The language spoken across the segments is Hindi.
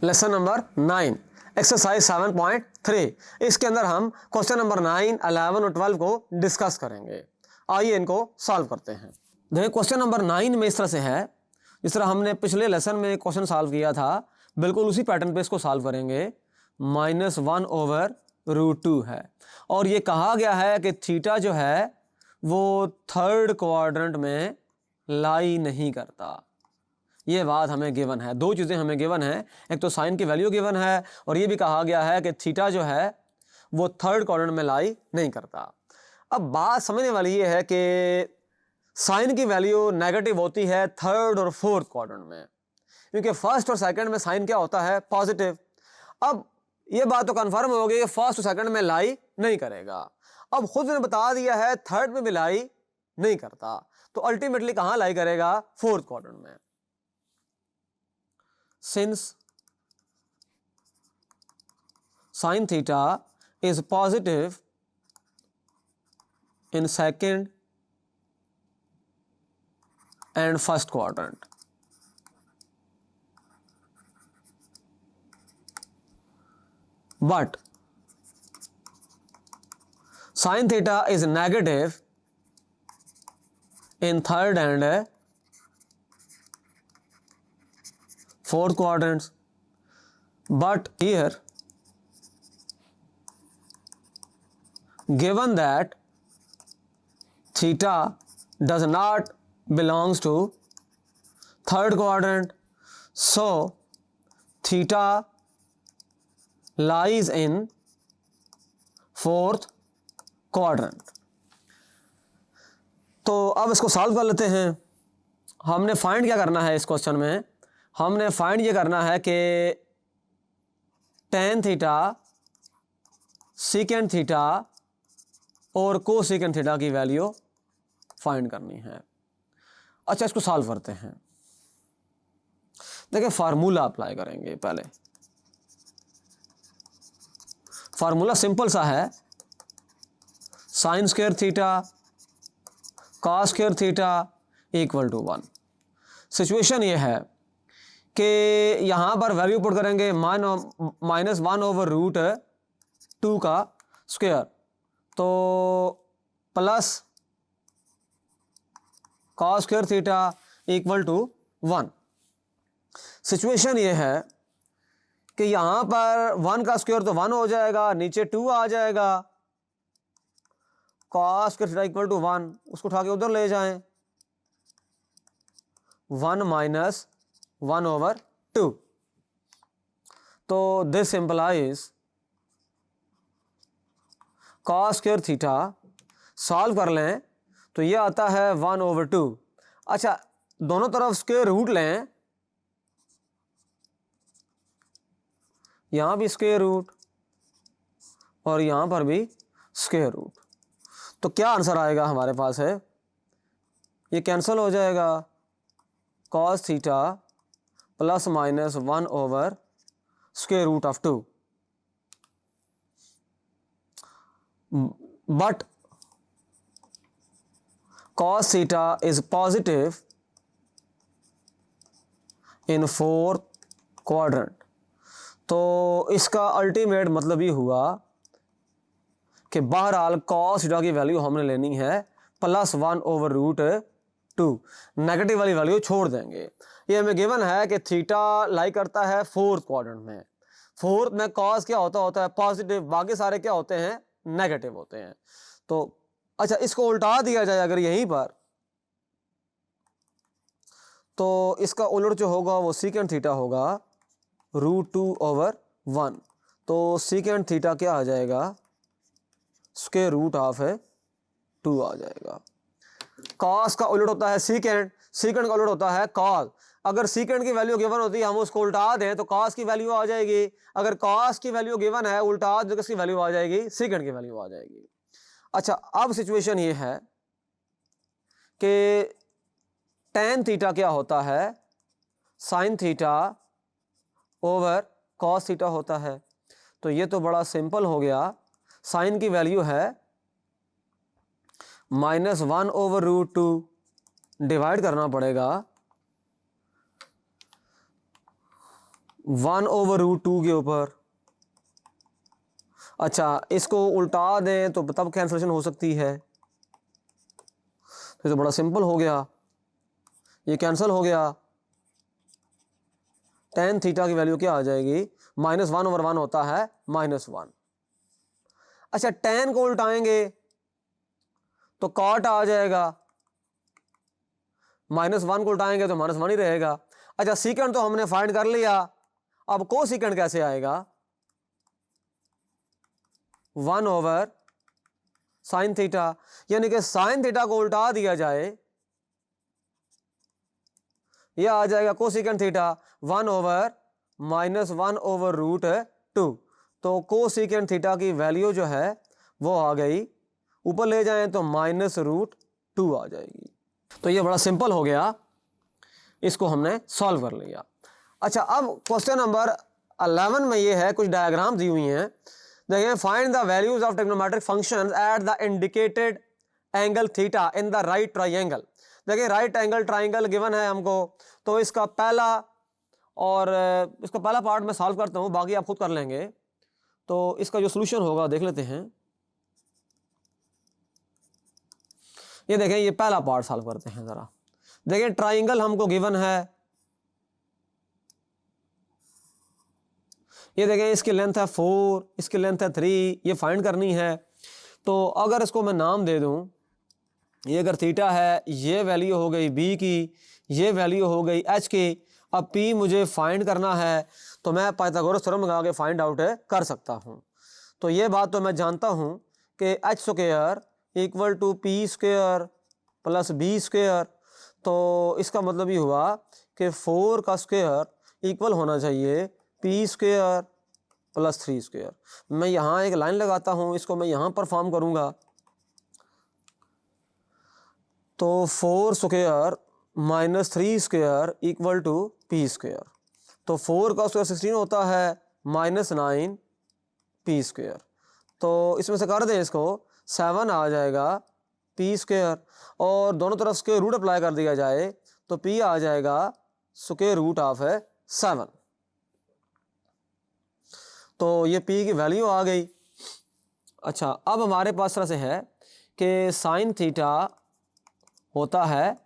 Lesson number 9 exercise 7.3। इसके अंदर हम क्वेश्चन नंबर 9, 11 और 12 को डिस्कस करेंगे। आइए इनको सॉल्व करते हैं। देखिए क्वेश्चन नंबर 9 में इस तरह से है, जिस तरह हमने पिछले लेसन में क्वेश्चन सॉल्व किया था, बिल्कुल उसी पैटर्न पे इसको सॉल्व करेंगे। -1/√2 है और ये कहा गया है कि थीटा जो है वो थर्ड क्वाड्रेंट में लाई नहीं करता। ये बात हमें गिवन है, दो चीज़ें हमें गिवन है, एक तो साइन की वैल्यू गिवन है और ये भी कहा गया है कि थीटा जो है वो थर्ड क्वाड्रेंट में लाई नहीं करता। अब बात समझने वाली ये है कि साइन की वैल्यू नेगेटिव होती है थर्ड और फोर्थ क्वाड्रेंट में, क्योंकि फर्स्ट और सेकंड में साइन क्या होता है, पॉजिटिव। अब ये बात तो कंफर्म हो गई कि फर्स्ट और सेकंड में लाई नहीं करेगा। अब खुद ने बता दिया है थर्ड में भी लाई नहीं करता, तो अल्टीमेटली कहां लाई करेगा, फोर्थ क्वाड्रेंट में। Since sin theta is positive in second and first quadrant, but sin theta is negative in third and fourth quadrants, but here given that theta does not belongs to third quadrant, so theta lies in fourth quadrant। तो अब इसको सॉल्व कर लेते हैं। हमने फाइंड क्या करना है इस क्वेश्चन में, हमने फाइंड ये करना है कि tan थीटा, सीकेंड थीटा और कोसेकेंड थीटा की वैल्यू फाइंड करनी है। अच्छा इसको सॉल्व करते हैं। देखिए फार्मूला अप्लाई करेंगे। पहले फार्मूला सिंपल सा है, sine square theta cos square theta equal to 1। Situation ये है कि यहाँ पर वैल्यू पुट करेंगे -1/√2 का स्क्वायर, तो plus cos square theta equal to 1। Situation ये है कि यहाँ पर 1 का स्क्वायर तो 1 हो जाएगा, नीचे 2 आ जाएगा, cos square theta equal to 1, उसको उठा के उधर ले जाएं, 1 - 1/2। तो this implies cos square theta, solve कर लें तो ये आता है 1/2। अच्छा दोनों तरफ स्क्वायर रूट लें, यहां भी स्क्वायर रूट और यहां पर भी स्क्वायर रूट, तो क्या आंसर आएगा हमारे पास है, ये कैंसिल हो जाएगा, cos theta plus minus 1/√2। But cos theta is positive in fourth quadrant। तो इसका अल्टीमेट मतलब ये हुआ कि बहरहाल cos थीटा की वैल्यू हमने लेनी है +1/√2, नेगेटिव वाली वैल्यू छोड़ देंगे। ये हमें गिवन है कि थीटा लाई करता है फोर्थ क्वाड्रेंट में। फोर्थ में cos क्या होता है पॉजिटिव, बाकी सारे क्या होते हैं, नेगेटिव होते हैं। तो अच्छा इसको उल्टा दिया जाए अगर यहीं पर, तो इसका उलट जो होगा वो सीकेंड थीटा होगा √2/1। तो सीकेंड थीटा क्या आ जाएगा, स्क्वायर रूट ऑफ 2 आ जाएगा। कॉस का उलट होता है सीकेंड, सीकेंड का उलट होता है कॉस। अगर सीकेंड की वैल्यू गिवन होती है, हम उसको उल्टा दें तो कॉस की वैल्यू आ जाएगी। अगर कॉस की वैल्यू गिवन है, उल्टा तो किसकी वैल्यू आ जाएगी, सीकेंड की वैल्यू आ जाएगी। अच्छा अब सिचुएशन ये है कि tan थीटा क्या होता है, sine theta over cos theta होता है। तो ये तो बड़ा सिंपल हो गया, साइन की वैल्यू है -1/√2, डिवाइड करना पड़ेगा 1/√2 के ऊपर। अच्छा, इसको उल्टा दें तो तब कैंसलेशन हो सकती है। तो बड़ा सिंपल हो गया, ये कैंसिल हो गया। tan थीटा की वैल्यू क्या आ जाएगी, -1/1 होता है -1। अच्छा, tan को उल्टाएंगे तो cot आ जाएगा, -1 को उल्टाएंगे तो -1 ही रहेगा। अच्छा, सीकेंड तो हमने फाइंड कर लिया, अब को सीकेंड कैसे आएगा, 1/sin थीटा, यानी कि sin थीटा को उल्टा दिया जाए, यह आ जाएगा कोसिकेंड थीटा 1/-1/√2। तो कोसिकेंड थीटा की वैल्यू जो है वो आ गई, ऊपर ले जाएं तो -√2 आ जाएगी। तो ये बड़ा सिंपल हो गया, इसको हमने सॉल्व कर लिया। अच्छा, अब क्वेश्चन नंबर 11 में ये है, कुछ डायग्राम दी हुई हैं। देखिए, find the values of trigonometric functions at the indicated angle theta in the right triangle. देखिए, राइट एंगल ट्राइंगल गिवन है हमको, तो इसका पहला पार्ट मैं सॉल्व करता हूँ, बाकी आप खुद कर लेंगे। तो इसका जो सोल्यूशन होगा देख लेते हैं। ये देखें, ये पहला पार्ट सॉल्व करते हैं जरा। देखिए, ट्राइंगल हमको गिवन है, ये देखें, इसकी लेंथ है 4, इसकी लेंथ है 3, ये फाइंड करनी है। तो अगर इसको मैं नाम दे दूं, ये अगर थीटा है, ये वैल्यू हो गई बी की, ये वैल्यू हो गई एच की। अब पी मुझे फाइंड करना है, तो मैं पाइथागोरस थ्योरम लगा के फाइंड आउट कर सकता हूँ। तो ये बात तो मैं जानता हूँ कि H square equal to P square plus B square. तो इसका मतलब ये हुआ कि 4 का स्क्वायर इक्वल होना चाहिए पी स्क्वायर प्लस 3 स्क्वायर। मैं यहाँ एक लाइन लगाता हूँ, इसको मैं यहाँ पर फॉर्म करूँगा। तो 4 square minus 3 square equal to P square. तो 4 का स्क्वायर 16 होता है, -9 पी स्क्वायर। तो इसमें से कर दें इसको, 7 आ जाएगा पी स्क्वायर, और दोनों तरफ स्क्वायर रूट अप्लाई कर दिया जाए तो पी आ जाएगा स्क्वायर रूट ऑफ 7। तो ये पी की वैल्यू आ गई। अच्छा, अब हमारे पास तरह से है कि साइन थीटा होता है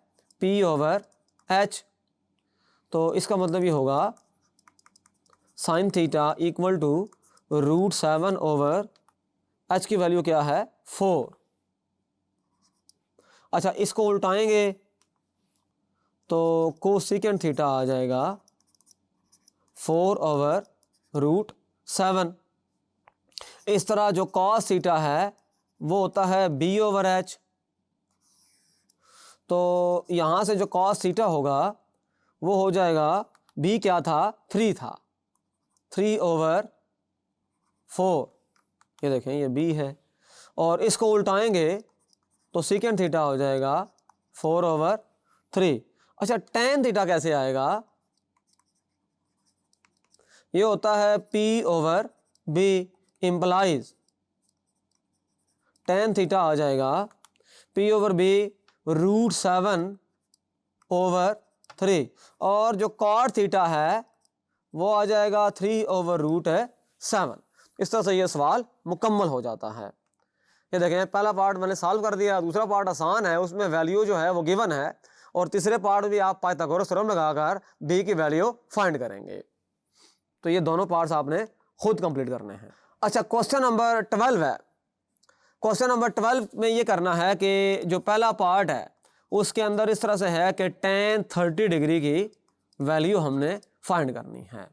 P/H। तो इसका मतलब ये होगा sine theta equal to √7/H की वैल्यू क्या है, 4। अच्छा, इसको उल्टाएंगे तो कोसेकेंड थीटा आ जाएगा 4/√7। इस तरह जो कॉस थीटा है वो होता है B/H। तो यहाँ से जो कॉस थीटा होगा वो हो जाएगा, B क्या था, 3 था, 3/4। ये देखें, ये B है, और इसको उल्टाएंगे तो सेकेंड थीटा हो जाएगा 4/3। अच्छा, tan थीटा कैसे आएगा, ये होता है P/B, इम्प्लाइज tan थीटा आ जाएगा P/B √7/3, और जो cot थीटा है वो आ जाएगा 3/√7। इस तरह से ये सवाल मुकम्मल हो जाता है। ये देखें, पहला पार्ट मैंने सॉल्व कर दिया, दूसरा पार्ट आसान है, उसमें वैल्यू जो है वो गिवन है, और तीसरे पार्ट भी आप पाइथागोरस थ्योरम लगाकर बी की वैल्यू फाइंड करेंगे। तो ये दोनों पार्ट्स आपने खुद कंप्लीट करने हैं। अच्छा, क्वेश्चन नंबर 12 है। क्वेश्चन नंबर 12 में ये करना है कि जो पहला पार्ट है उसके अंदर इस तरह से है कि tan 30 डिग्री की वैल्यू हमने फाइंड करनी है।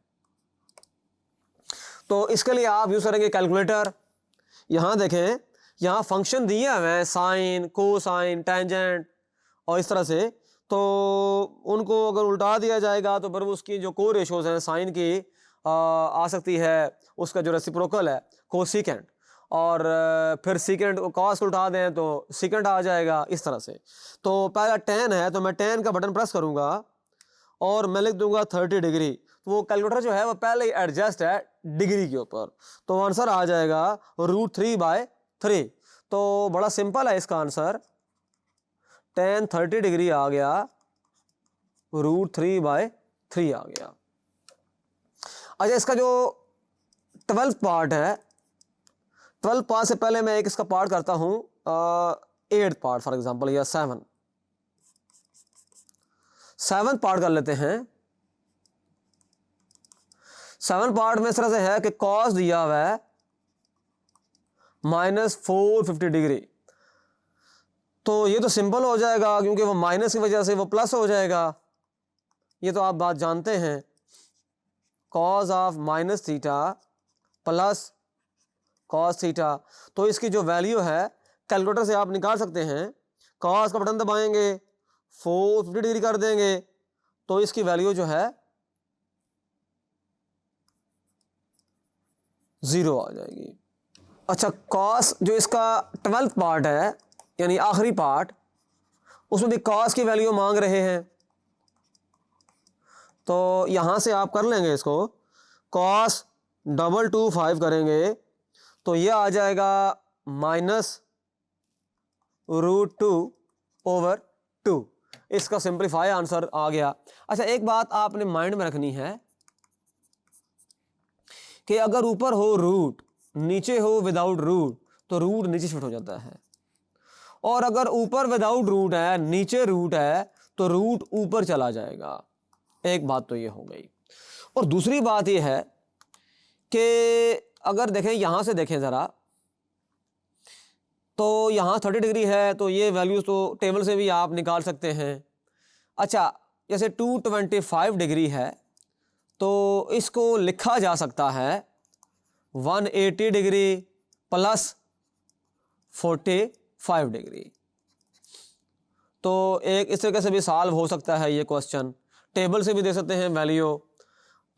तो इसके लिए आप यूज करेंगे कैलकुलेटर। यहाँ देखें, यहाँ फंक्शन दिए हुए हैं, साइन, कोसाइन, टेंजेंट और इस तरह से। तो उनको अगर उल्टा दिया जाएगा तो फिर उसकी जो को रेशोज हैं साइन की आ सकती है, उसका जो रेसिप्रोकल है कोसिकेंट, और फिर सीकेंट कॉस उल्टा दें तो सीकेंट आ जाएगा, इस तरह से। तो पहला tan है, तो मैं tan का बटन प्रेस करूँगा और मैं लिख दूंगा 30 डिग्री। तो वो कैलकुलेटर जो है वो पहले ही एडजस्ट है डिग्री के ऊपर, तो आंसर आ जाएगा √3/3। तो बड़ा सिंपल है इसका आंसर, tan 30 डिग्री आ गया, √3/3 आ गया। अच्छा, इसका जो 12th पार्ट है, 12th पार्ट से पहले मैं एक इसका पार्ट करता हूँ 8th पार्ट फॉर एग्जांपल, या 7th पार्ट कर लेते हैं। 7th पार्ट में इस तरह से है कि कॉस दिया हुआ है -450 डिग्री, तो ये तो सिंपल हो जाएगा क्योंकि वो माइनस की वजह से वो प्लस हो जाएगा, ये तो आप बात जानते हैं। Cos of -theta plus cos theta, तो इसकी जो वैल्यू है कैलकुलेटर से आप निकाल सकते हैं। कॉस का बटन दबाएंगे, 450 डिग्री कर देंगे, तो इसकी वैल्यू जो है 0 आ जाएगी। अच्छा, कॉस जो इसका 12th पार्ट है यानी आखिरी पार्ट, उसमें भी कॉस की वैल्यू मांग रहे हैं, तो यहां से आप कर लेंगे इसको, कॉस 225 करेंगे तो ये आ जाएगा -√2/2। इसका सिंप्लीफाई आंसर आ गया। अच्छा, एक बात आपने माइंड में रखनी है कि अगर ऊपर हो रूट, नीचे हो विदाउट रूट, तो रूट नीचे शिफ्ट हो जाता है, और अगर ऊपर विदाउट रूट है, नीचे रूट है, तो रूट ऊपर चला जाएगा। एक बात तो ये हो गई। और दूसरी बात ये है कि अगर देखें, यहां से देखें ज़रा, तो यहाँ 30 डिग्री है, तो ये वैल्यूज तो टेबल से भी आप निकाल सकते हैं। अच्छा, जैसे 225 डिग्री है, तो इसको लिखा जा सकता है 180 डिग्री प्लस 45 डिग्री। तो एक इस तरीके से भी सॉल्व हो सकता है ये क्वेश्चन, टेबल से भी दे सकते हैं वैल्यू,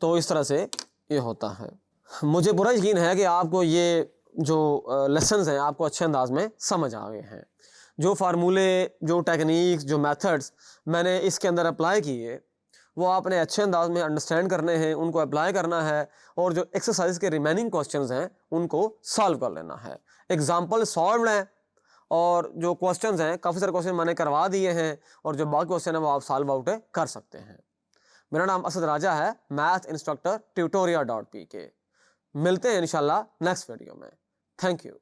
तो इस तरह से ये होता है। मुझे पूरा यकीन है कि आपको ये जो लेसन्स हैं आपको अच्छे अंदाज में समझ आ गए हैं। जो फार्मूले, जो टेक्निक्स, जो मेथड्स मैंने इसके अंदर अप्लाई किए, वो आपने अच्छे अंदाज में अंडरस्टैंड करने हैं, उनको अप्लाई करना है, और जो एक्सरसाइज के रिमेनिंग क्वेश्चंस हैं उनको सॉल्व कर लेना है। एग्जाम्पल सॉल्व हैं, और जो क्वेश्चंस हैं, काफ़ी सारे क्वेश्चन मैंने करवा दिए हैं, और जो बाकी क्वेश्चन है वो आप सॉल्व आउट कर सकते हैं। मेरा नाम असद राजा है, मैथ इंस्ट्रक्टर tutoria.pk। मिलते हैं इंशाल्लाह नेक्स्ट वीडियो में। Thank you.